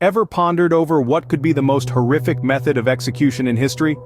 Ever pondered over what could be the most horrific method of execution in history?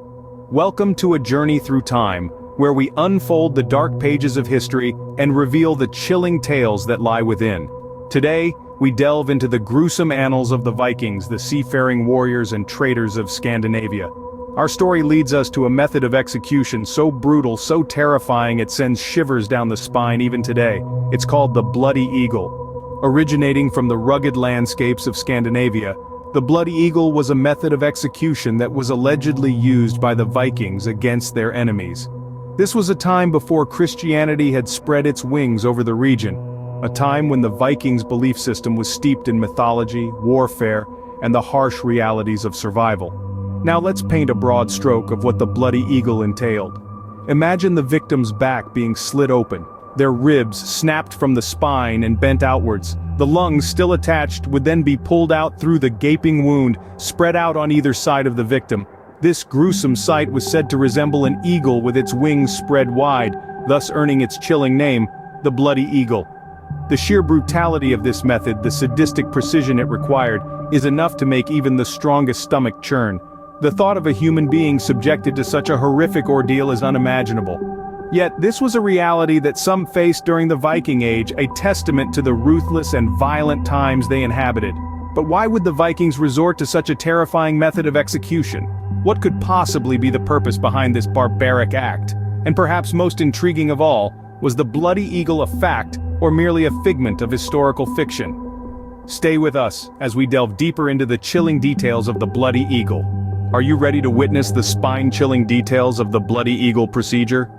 Welcome to a journey through time, where we unfold the dark pages of history and reveal the chilling tales that lie within. Today, we delve into the gruesome annals of the Vikings, the seafaring warriors and traders of Scandinavia. Our story leads us to a method of execution so brutal, so terrifying it sends shivers down the spine even today. It's called the Bloody Eagle. Originating from the rugged landscapes of Scandinavia, the Bloody Eagle was a method of execution that was allegedly used by the Vikings against their enemies. This was a time before Christianity had spread its wings over the region, a time when the Vikings' belief system was steeped in mythology, warfare, and the harsh realities of survival. Now let's paint a broad stroke of what the Bloody Eagle entailed. Imagine the victim's back being slit open, their ribs snapped from the spine and bent outwards. The lungs, still attached, would then be pulled out through the gaping wound, spread out on either side of the victim. This gruesome sight was said to resemble an eagle with its wings spread wide, thus earning its chilling name, the Bloody Eagle. The sheer brutality of this method, the sadistic precision it required, is enough to make even the strongest stomach churn. The thought of a human being subjected to such a horrific ordeal is unimaginable. Yet this was a reality that some faced during the Viking Age, a testament to the ruthless and violent times they inhabited. But why would the Vikings resort to such a terrifying method of execution? What could possibly be the purpose behind this barbaric act? And perhaps most intriguing of all, was the Bloody Eagle a fact, or merely a figment of historical fiction? Stay with us as we delve deeper into the chilling details of the Bloody Eagle. Are you ready to witness the spine-chilling details of the Bloody Eagle procedure?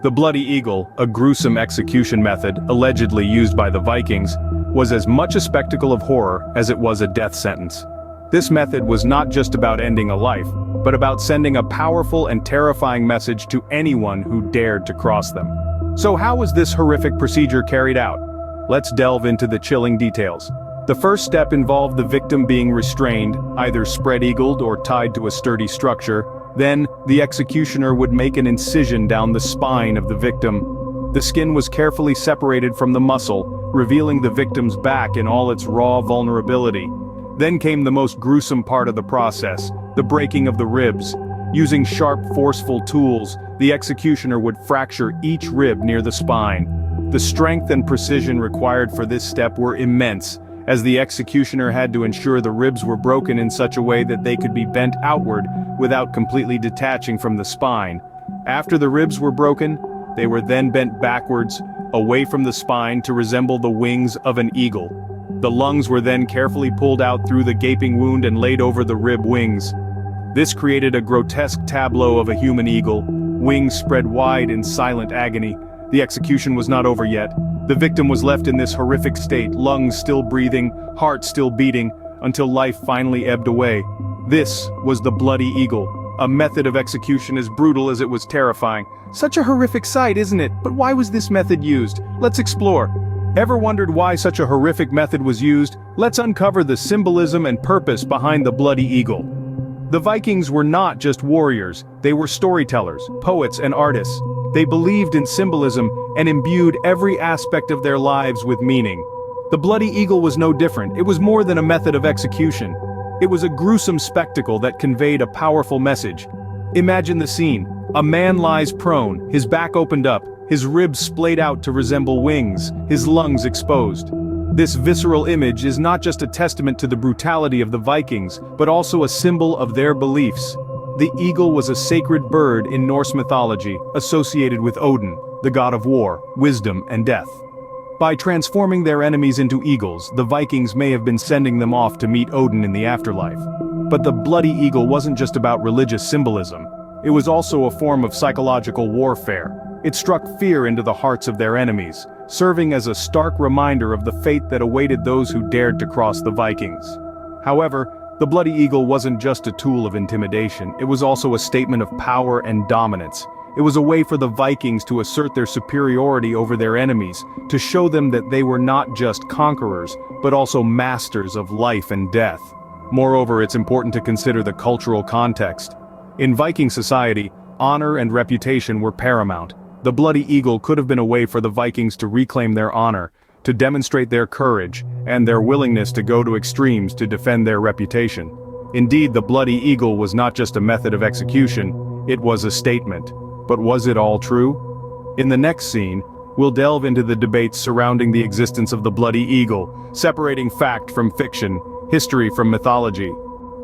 The Bloody Eagle, a gruesome execution method allegedly used by the Vikings, was as much a spectacle of horror as it was a death sentence. This method was not just about ending a life, but about sending a powerful and terrifying message to anyone who dared to cross them. So how was this horrific procedure carried out? Let's delve into the chilling details. The first step involved the victim being restrained, either spread-eagled or tied to a sturdy structure. Then, the executioner would make an incision down the spine of the victim. The skin was carefully separated from the muscle, revealing the victim's back in all its raw vulnerability. Then came the most gruesome part of the process, the breaking of the ribs. Using sharp, forceful tools, the executioner would fracture each rib near the spine. The strength and precision required for this step were immense, as the executioner had to ensure the ribs were broken in such a way that they could be bent outward without completely detaching from the spine. After the ribs were broken, they were then bent backwards, away from the spine to resemble the wings of an eagle. The lungs were then carefully pulled out through the gaping wound and laid over the rib wings. This created a grotesque tableau of a human eagle, wings spread wide in silent agony. The execution was not over yet. The victim was left in this horrific state, lungs still breathing, heart still beating, until life finally ebbed away. This was the Bloody Eagle, a method of execution as brutal as it was terrifying. Such a horrific sight, isn't it? But why was this method used? Let's explore. Ever wondered why such a horrific method was used? Let's uncover the symbolism and purpose behind the Bloody Eagle. The Vikings were not just warriors, they were storytellers, poets, and artists. They believed in symbolism and imbued every aspect of their lives with meaning. The Bloody Eagle was no different. It was more than a method of execution. It was a gruesome spectacle that conveyed a powerful message. Imagine the scene. A man lies prone, his back opened up, his ribs splayed out to resemble wings, his lungs exposed. This visceral image is not just a testament to the brutality of the Vikings, but also a symbol of their beliefs. The eagle was a sacred bird in Norse mythology, associated with Odin, the god of war, wisdom, and death. By transforming their enemies into eagles, the Vikings may have been sending them off to meet Odin in the afterlife. But the Bloody Eagle wasn't just about religious symbolism. It was also a form of psychological warfare. It struck fear into the hearts of their enemies, serving as a stark reminder of the fate that awaited those who dared to cross the Vikings. However, the Bloody Eagle wasn't just a tool of intimidation, it was also a statement of power and dominance. It was a way for the Vikings to assert their superiority over their enemies, to show them that they were not just conquerors, but also masters of life and death. Moreover, it's important to consider the cultural context. In Viking society, honor and reputation were paramount. The Bloody Eagle could have been a way for the Vikings to reclaim their honor, to demonstrate their courage and their willingness to go to extremes to defend their reputation. Indeed, the bloody eagle was not just a method of execution, it was a statement. But was it all true? In the next scene, we'll delve into the debates surrounding the existence of the bloody eagle, separating fact from fiction, history from mythology.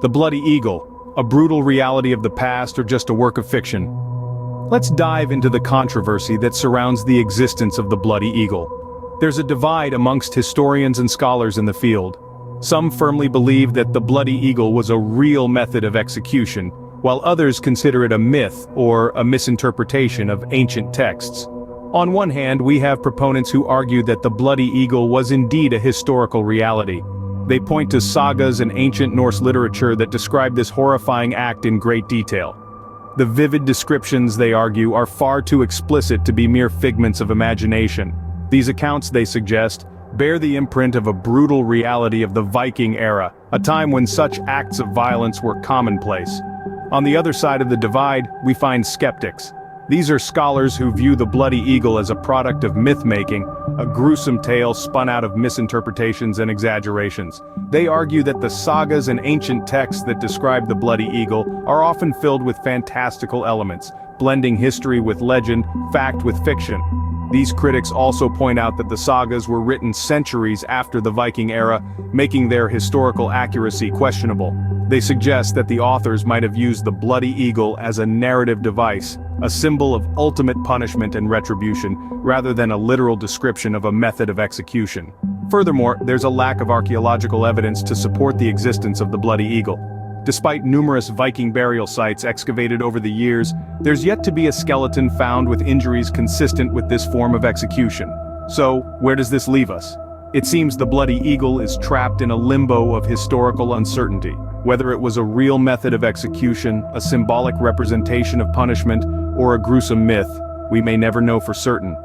The bloody eagle, a brutal reality of the past or just a work of fiction? Let's dive into the controversy that surrounds the existence of the bloody eagle. There's a divide amongst historians and scholars in the field. Some firmly believe that the bloody eagle was a real method of execution, while others consider it a myth or a misinterpretation of ancient texts. On one hand, we have proponents who argue that the bloody eagle was indeed a historical reality. They point to sagas and ancient Norse literature that describe this horrifying act in great detail. The vivid descriptions, they argue, are far too explicit to be mere figments of imagination. These accounts, they suggest, bear the imprint of a brutal reality of the Viking era, a time when such acts of violence were commonplace. On the other side of the divide, we find skeptics. These are scholars who view the bloody eagle as a product of myth-making, a gruesome tale spun out of misinterpretations and exaggerations. They argue that the sagas and ancient texts that describe the bloody eagle are often filled with fantastical elements, blending history with legend, fact with fiction. These critics also point out that the sagas were written centuries after the Viking era, making their historical accuracy questionable. They suggest that the authors might have used the bloody eagle as a narrative device, a symbol of ultimate punishment and retribution, rather than a literal description of a method of execution. Furthermore, there's a lack of archaeological evidence to support the existence of the bloody eagle. Despite numerous Viking burial sites excavated over the years, there's yet to be a skeleton found with injuries consistent with this form of execution. So, where does this leave us? It seems the bloody eagle is trapped in a limbo of historical uncertainty. Whether it was a real method of execution, a symbolic representation of punishment, or a gruesome myth, we may never know for certain.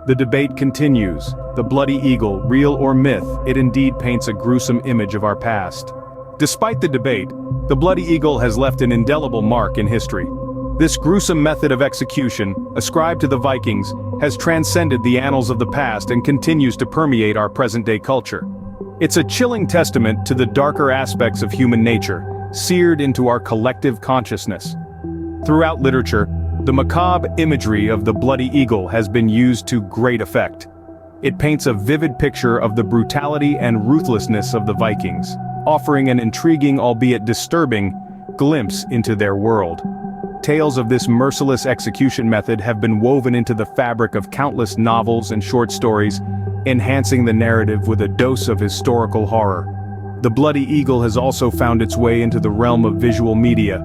The debate continues. The bloody eagle, real or myth, it indeed paints a gruesome image of our past. Despite the debate, the bloody eagle has left an indelible mark in history. This gruesome method of execution, ascribed to the Vikings, has transcended the annals of the past and continues to permeate our present-day culture. It's a chilling testament to the darker aspects of human nature, seared into our collective consciousness. Throughout literature, the macabre imagery of the bloody eagle has been used to great effect. It paints a vivid picture of the brutality and ruthlessness of the Vikings, offering an intriguing, albeit disturbing, glimpse into their world. Tales of this merciless execution method have been woven into the fabric of countless novels and short stories, enhancing the narrative with a dose of historical horror. The bloody eagle has also found its way into the realm of visual media.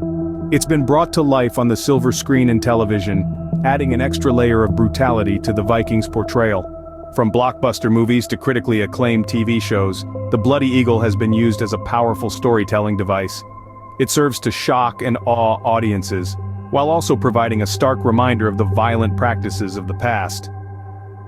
It's been brought to life on the silver screen in television, adding an extra layer of brutality to the Vikings' portrayal. From blockbuster movies to critically acclaimed TV shows, the bloody eagle has been used as a powerful storytelling device. It serves to shock and awe audiences, while also providing a stark reminder of the violent practices of the past.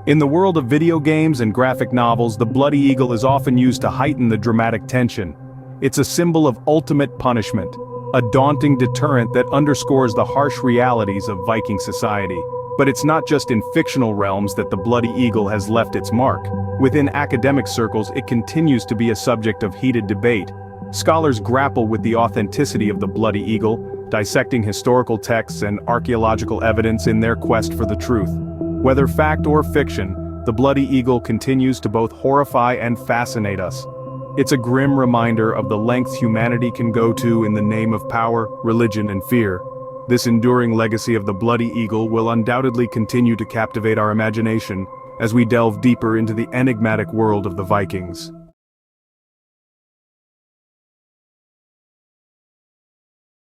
In the world of video games and graphic novels, the bloody eagle is often used to heighten the dramatic tension. It's a symbol of ultimate punishment, a daunting deterrent that underscores the harsh realities of Viking society. But it's not just in fictional realms that the bloody eagle has left its mark. Within academic circles, it continues to be a subject of heated debate. Scholars grapple with the authenticity of the bloody eagle, dissecting historical texts and archaeological evidence in their quest for the truth. Whether fact or fiction, the bloody eagle continues to both horrify and fascinate us. It's a grim reminder of the lengths humanity can go to in the name of power, religion, and fear. This enduring legacy of the bloody eagle will undoubtedly continue to captivate our imagination as we delve deeper into the enigmatic world of the Vikings.